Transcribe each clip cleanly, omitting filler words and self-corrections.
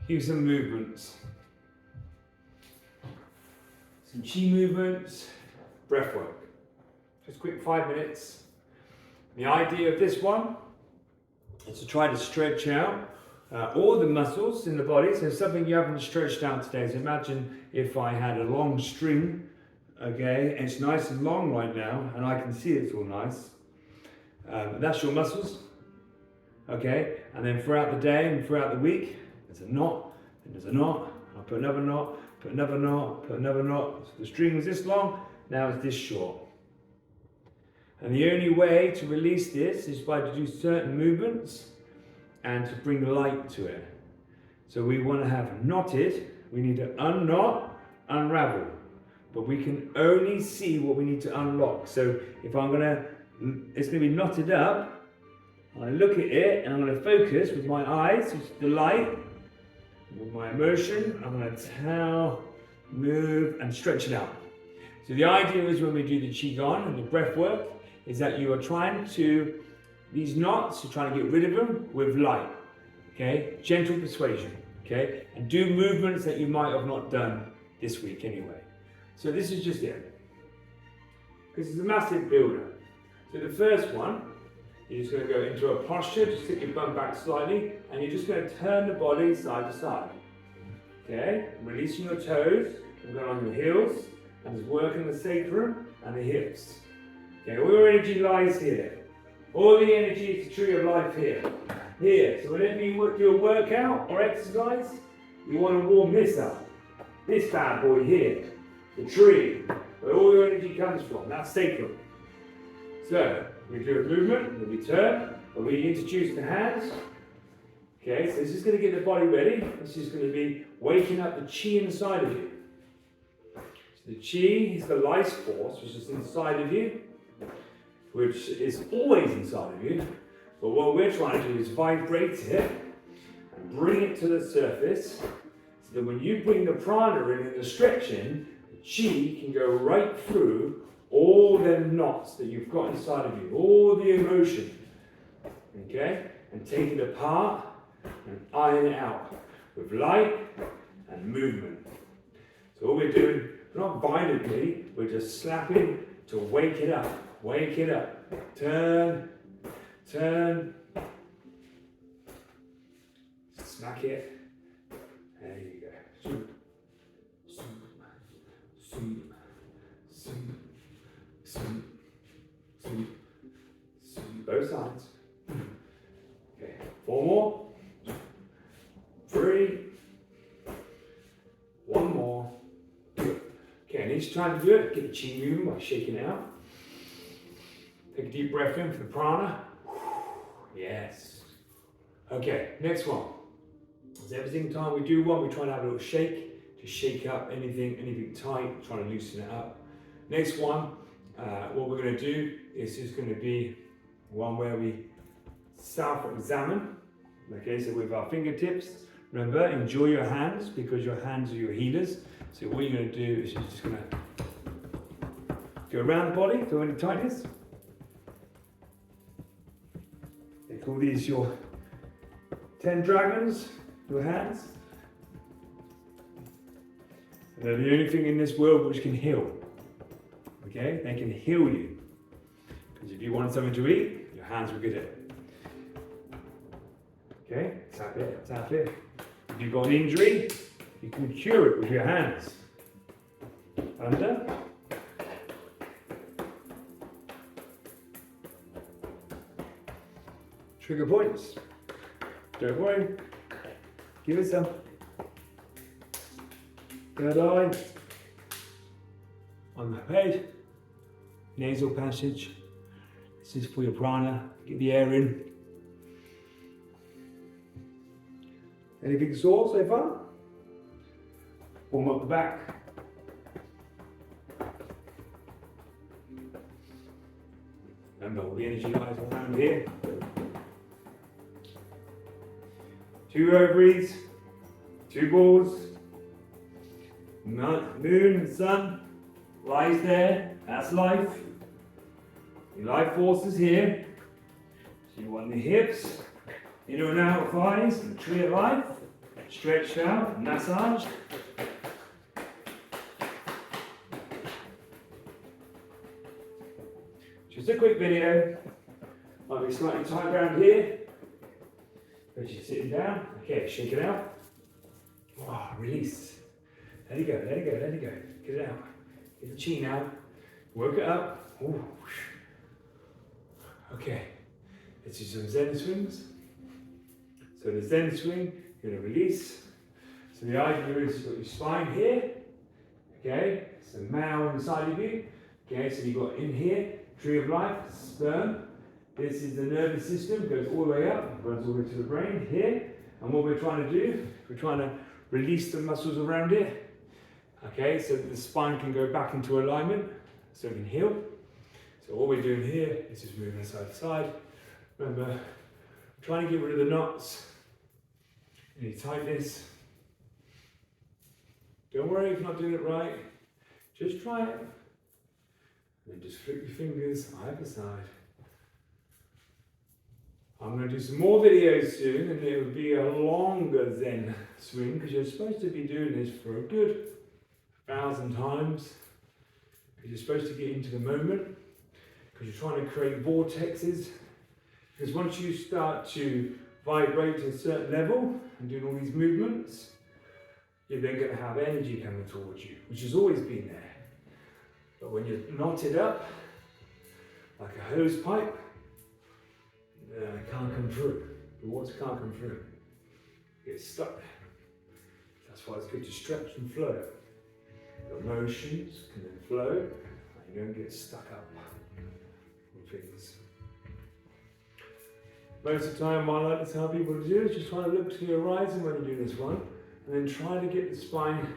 do some movements. Some Qi movements, breath work. Just quick 5 minutes. The idea of this one is to try to stretch out all the muscles in the body. So something you haven't stretched out today. So imagine if I had a long string, okay, and it's nice and long right now, and I can see it's all nice. That's your muscles, okay? And then throughout the day and throughout the week, there's a knot, and there's a knot. I'll put another knot, put another knot, put another knot. So the string was this long, now it's this short. And the only way to release this is by to do certain movements and to bring light to it. So we want to have knotted, we need to unknot, unravel. But we can only see what we need to unlock. So if it's going to be knotted up, I look at it and I'm going to focus with my eyes, which is the light, with my emotion, I'm going to tell, move and stretch it out. So the idea is when we do the Qigong and the breath work, is that you are trying to, these knots, you're trying to get rid of them with light, okay? Gentle persuasion, okay? And do movements that you might have not done this week anyway. So this is just it. This is a massive builder. So the first one, you're just going to go into a posture, just sit your bum back slightly, and you're just going to turn the body side to side. Okay? Releasing your toes, and going on your heels, and just working the sacrum and the hips. Okay, all your energy lies here. All the energy is the tree of life here. Here. So whenever you do a workout or exercise, you want to warm this up. This bad boy here. The tree, where all your energy comes from. That's sacrum. So, we do a movement, then we turn, and we introduce the hands. Okay, so this is going to get the body ready. This is going to be waking up the Qi inside of you. So the Qi is the life force which is inside of you, which is always inside of you. But what we're trying to do is vibrate it and bring it to the surface, so that when you bring the prana in and the stretching, the Qi can go right through all them knots that you've got inside of you, all the emotion, okay? And take it apart and iron it out with light and movement. So all we're doing, not violently, we're just slapping to wake it up, turn, turn, smack it, there you go. Both sides. Okay, 4 more. 3. 1 more. Good. Okay, and each time you do it, get the Qi moving by shaking it out. Take a deep breath in for the prana. Yes. Okay, next one. As every single time we do one, we try to have a little shake to shake up anything tight, trying to loosen it up. Next one, what we're going to do is just going to be one where we self-examine. Okay, so with our fingertips, remember, enjoy your hands because your hands are your healers. So what you're going to do is you're just going to go around the body, feel any tightness. They call these your 10 dragons, your hands. And they're the only thing in this world which can heal. Okay, they can heal you. Because if you want something to eat, your hands will get it. Okay, tap it, tap it. If you've got an injury, you can cure it with your hands. Under. Trigger points. Don't worry. Give it some. Third eye. On the head. Nasal passage. This is for your prana. Get the air in. Anything sore so far? Warm up the back. Remember, all the energy lies around here. 2 ovaries, 2 balls. Moon and sun lies there. That's life. The life force is here. So you want the hips, inner and outer thighs, the tree of life. stretched out, massaged. Just a quick video. Might be slightly tight around here. But you're sitting down. Okay, shake it out. Oh, release. Let it go, let it go, let it go. Get it out. Get the chin out. Work it up. Ooh. Okay, let's do some Zen swings. So the Zen swing, you're going to release. So the idea is you've got your spine here. Okay, so male on the side of you. Okay, so you've got in here, tree of life, sperm. This is the nervous system, goes all the way up, runs all the way to the brain here. And what we're trying to do, we're trying to release the muscles around it. Okay, so that the spine can go back into alignment, so it can heal. So all we're doing here is just moving side to side. Remember, trying to get rid of the knots, any tightness. Don't worry if you're not doing it right. Just try it. And then just flip your fingers either side. I'm going to do some more videos soon, and it will be a longer Zen swing because you're supposed to be doing this for a good 1,000 times. Because you're supposed to get into the moment, because you're trying to create vortexes. Because once you start to vibrate to a certain level and doing all these movements, you're then going to have energy coming towards you, which has always been there. But when you're knotted up like a hose pipe, it can't come through. The water can't come through. It gets stuck there. That's why it's good to stretch and flow. The emotions can then flow, and you don't get stuck up on things. Most of the time, what I like to tell people to do is just try to look to the horizon when you do this one, and then try to get the spine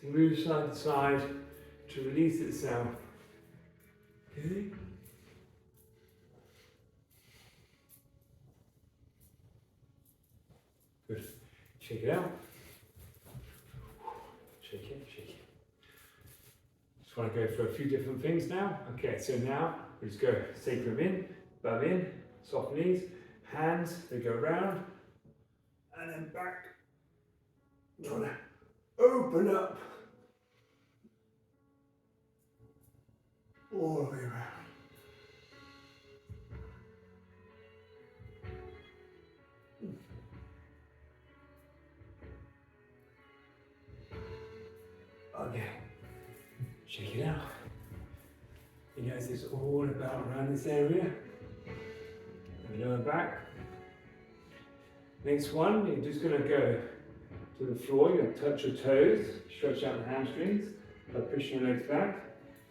to move side to side to release itself. Okay? Good. Shake it out. Shake it, shake it. Just want to go for a few different things now. Okay, so now we just go sacrum in, bum in, soft knees, hands, they go around, and then back. Trying to open up all the way around. Okay, shake it out. You notice it's all about around this area. And lower back. Next one, you're just going to go to the floor. You're going to touch your toes, stretch out the hamstrings, by pushing your legs back.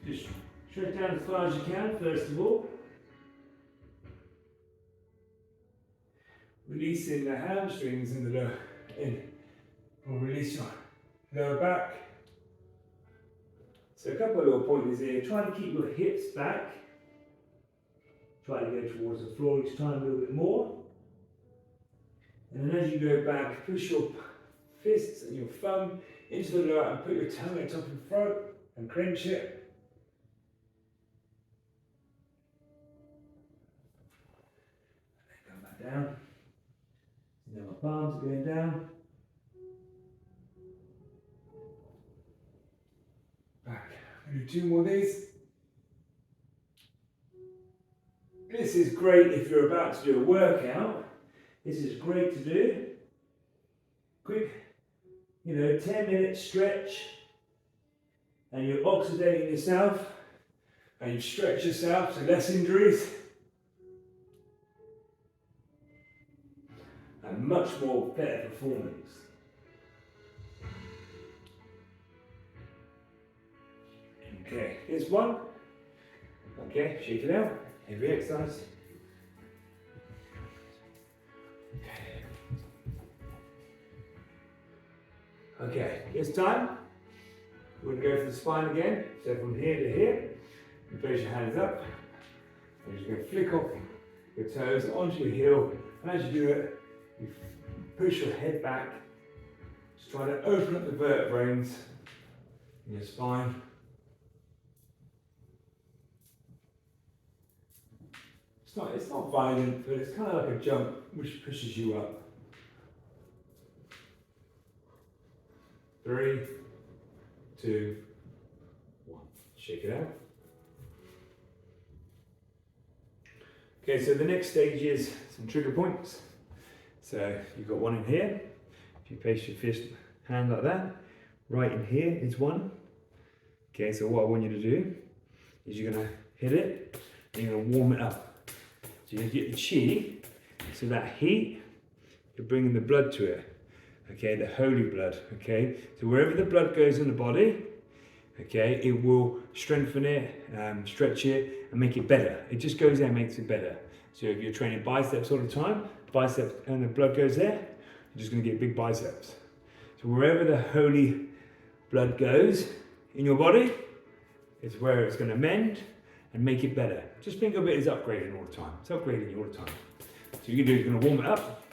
Just stretch down as far as you can, first of all. Releasing the hamstrings in the lower in. Or release your lower back. So a couple of little pointers here. Try to keep your hips back. Try to go towards the floor each time a little bit more. And then as you go back, push your fists and your thumb into the lower and put your tongue at the top of the throat and clench it. And then come back down. And then my palms are going down. Back. I'll do 2 more of these. This is great if you're about to do a workout. This is great to do. Quick, 10-minute stretch. And you're oxidating yourself. And you stretch yourself so less injuries. And much more better performance. Okay, here's one. Okay, shake it out. Heavy exercise. Okay, this time we're going to go for the spine again. So from here to here, you place your hands up. And you're just going to flick off your toes onto your heel. And as you do it, you push your head back. Just try to open up the vertebrae in your spine. It's not violent, but it's kind of like a jump which pushes you up. 3, 2, 1. Shake it out. Okay, so the next stage is some trigger points. So you've got one in here. If you place your fist hand like that, right in here is one. Okay, so what I want you to do is you're gonna hit it and you're gonna warm it up. So you're gonna get the chi, so that heat, you're bringing the blood to it. Okay, the holy blood. Okay, so wherever the blood goes in the body, okay, it will strengthen it, stretch it, and make it better. It just goes there and makes it better. So if you're training biceps all the time, biceps and the blood goes there, you're just gonna get big biceps. So wherever the holy blood goes in your body, is where it's gonna mend and make it better. Just think of it as upgrading all the time. It's upgrading you all the time. So you can do is you're gonna warm it up.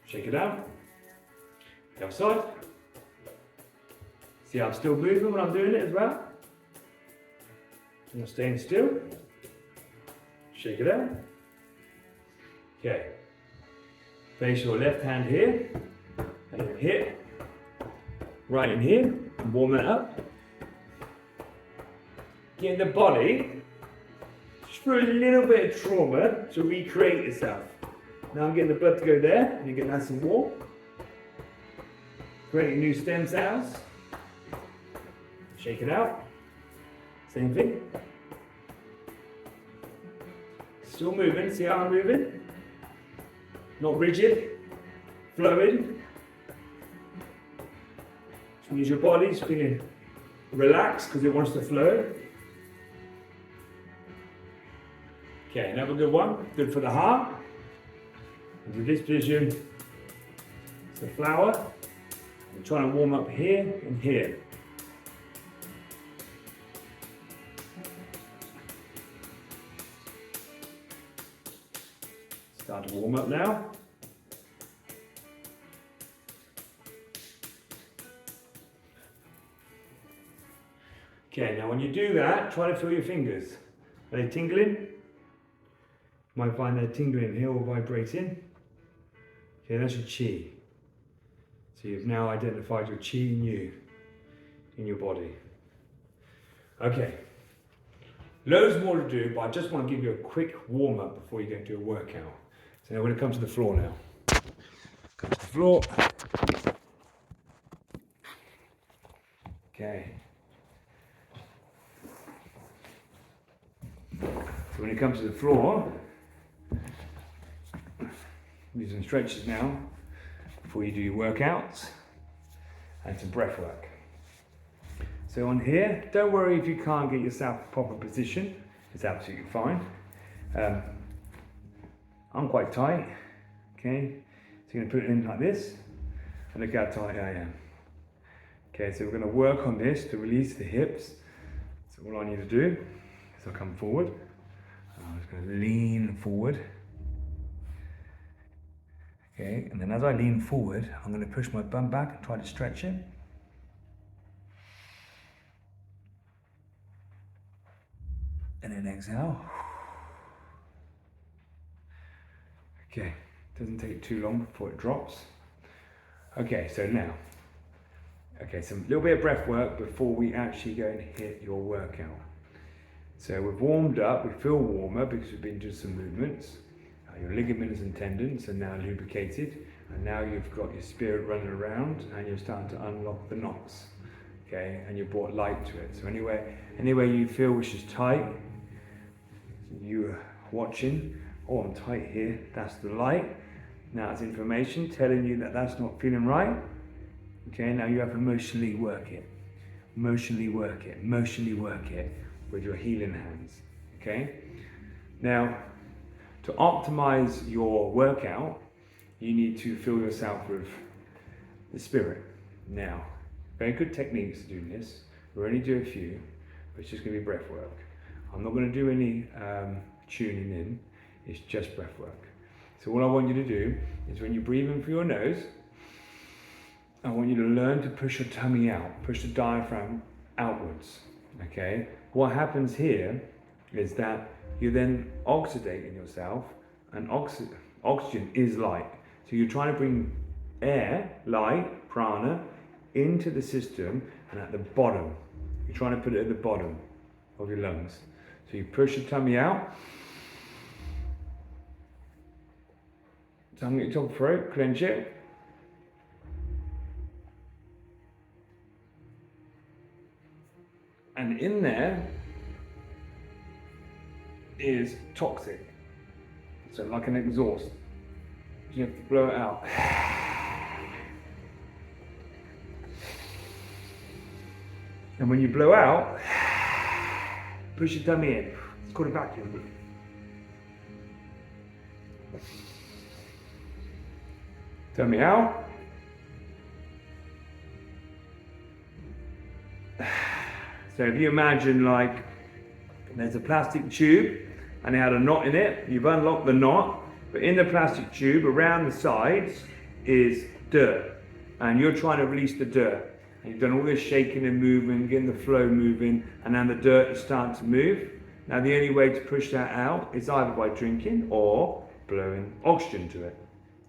Shake it out. The other side. See how I'm still moving when I'm doing it as well? I'm not staying still. Shake it out. Okay. Place your left hand here and then hit right in here and warm it up. Get the body just for a little bit of trauma to recreate itself. Now I'm getting the blood to go there and you get nice and warm. Creating new stem cells. Shake it out. Same thing. Still moving, see how I'm moving? Not rigid, flowing. Which means your body's feeling relaxed because it wants to flow. Okay, another good one, good for the heart. Into this position, it's a flower. I'm trying to warm up here and here. Start to warm up now. Okay, now when you do that, try to feel your fingers. Are they tingling? You might find they're tingling here or vibrating. Okay, that's your chi. So you've now identified your chi in you, in your body. Okay, loads more to do, but I just want to give you a quick warm up before you go into a workout. So now we're going to come to the floor now. Come to the floor. Okay. So when you come to the floor, do some stretches now before you do your workouts and some breath work. So on here, don't worry if you can't get yourself a proper position, it's absolutely fine. I'm quite tight, okay? So you're gonna put it in like this and look how tight I am. Okay, so we're gonna work on this to release the hips. So all I need to do is I'll come forward. I'm just gonna lean forward. Okay, and then as I lean forward, I'm going to push my bum back and try to stretch it. And then exhale. Okay, doesn't take too long before it drops. Okay, so now, some little bit of breath work before we actually go and hit your workout. So we've warmed up, we feel warmer because we've been doing some movements. Your ligaments and tendons are now lubricated, and now you've got your spirit running around and you're starting to unlock the knots. Okay, and you've brought light to it. So anywhere you feel which is tight, you're watching, oh, I'm tight here, that's the light. Now it's information telling you that that's not feeling right. Okay, now you have to emotionally work it. Emotionally work it, emotionally work it with your healing hands. Okay, now to optimize your workout, you need to fill yourself with the spirit. Now, very good techniques to do this. We'll only do a few, but it's just going to be breath work. I'm not going to do any tuning in, it's just breath work. So what I want you to do is when you breathe in through your nose, I want you to learn to push your tummy out, push the diaphragm outwards, okay? What happens here is that you're then oxidating yourself and oxygen is light. So you're trying to bring air, light, prana, into the system, and at the bottom. You're trying to put it at the bottom of your lungs. So you push your tummy out. Tongue at your top throat, clench it. And in there is toxic. So like an exhaust. You have to blow it out. And when you blow out, push your tummy in. It's called a vacuum. Tummy out. So if you imagine like there's a plastic tube and it had a knot in it, you've unlocked the knot, but in the plastic tube around the sides is dirt, and you're trying to release the dirt. And you've done all this shaking and moving, getting the flow moving, and now the dirt is starting to move. Now the only way to push that out is either by drinking or blowing oxygen to it.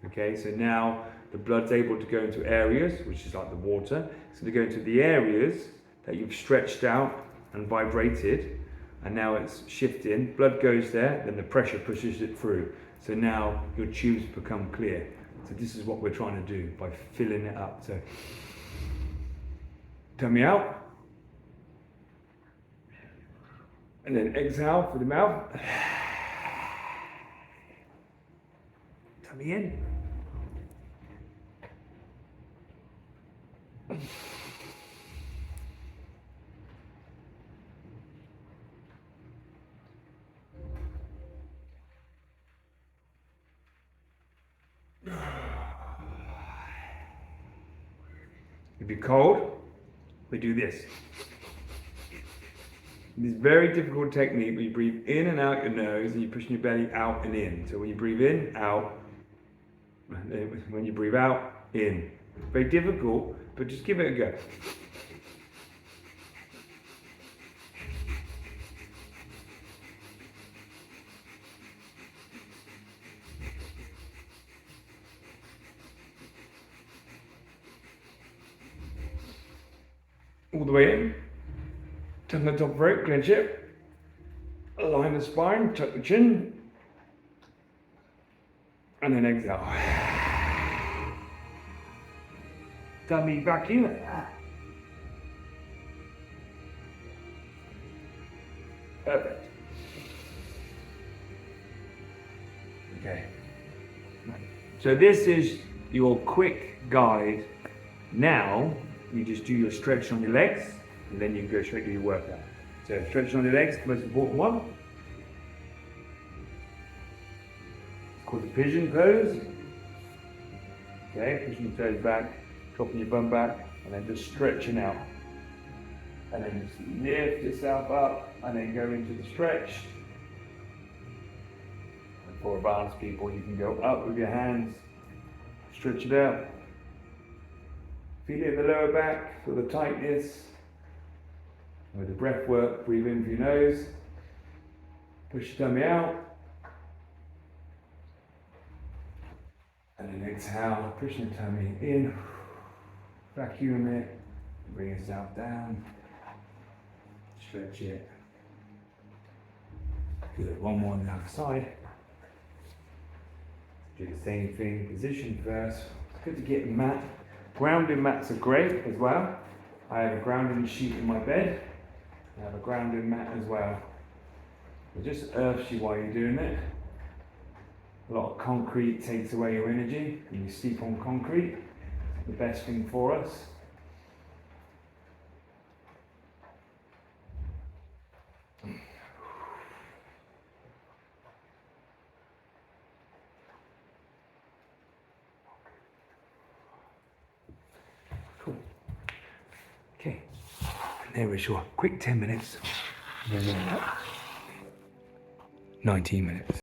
Okay, so now the blood's able to go into areas, which is like the water, it's going to go into the areas that you've stretched out and vibrated, and now it's shifting, blood goes there, then the pressure pushes it through. So now your tubes become clear. So this is what we're trying to do by filling it up. So tummy out, and then exhale through the mouth. Tummy in. If you're cold, we do this. This very difficult technique where you breathe in and out your nose and you're pushing your belly out and in. So when you breathe in, out. When you breathe out, in. Very difficult, but just give it a go. All the way in, turn the top throat, clench it, align the spine, tuck the chin, and then exhale. Tummy back in. Perfect. Okay. So this is your quick guide. Now, you just do your stretch on your legs, and then you can go straight to your workout. So stretch on your legs, the most important one. It's called the pigeon pose. Okay, pushing your toes back, dropping your bum back, and then just stretching out. And then just lift yourself up, and then go into the stretch. And for advanced people, you can go up with your hands, stretch it out. Feel it in the lower back, feel the tightness. With the breath work, breathe in through your nose, push your tummy out, and then exhale, push your tummy in, vacuum it, bring yourself down, stretch it. Good, one more on the other side. Do the same thing, position first. It's good to get a mat. Grounding mats are great as well. I have a grounding sheet in my bed. I have a grounding mat as well. It just earths you while you're doing it. A lot of concrete takes away your energy, and you sleep on concrete. It's the best thing for us. Cool. Okay. There was your quick 10 minutes. 19 minutes.